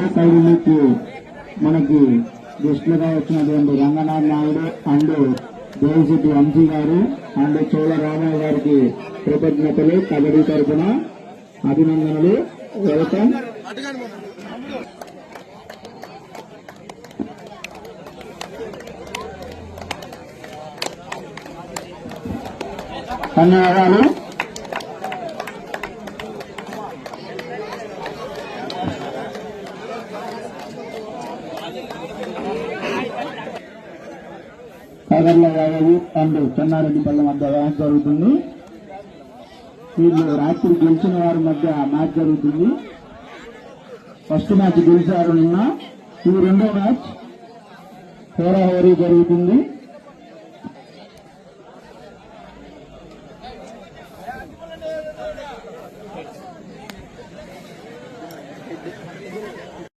ఖైదీలకు మనకి గెస్టులుగా వచ్చినటువంటి రంగనాథ్ నాయుడు అండ్ దేవిశెట్టి వంశీ గారు అండ్ చోళ రామయ్య గారికి కృతజ్ఞతలు. కబడ్డీ తరఫున అభినందనలు. వెల్కమ్. ధన్యవాదాలు. కగర్ల యాదవ్ అండ్ చెన్నారెడ్డిపల్లి మధ్య మ్యాచ్ జరుగుతుంది. వీళ్ళు రాత్రి గెలిచిన వారి మధ్య మ్యాచ్ జరుగుతుంది. ఫస్ట్ మ్యాచ్ గెలిచారు నిన్న. ఇది రెండో మ్యాచ్ హోరాహోరీ జరుగుతుంది.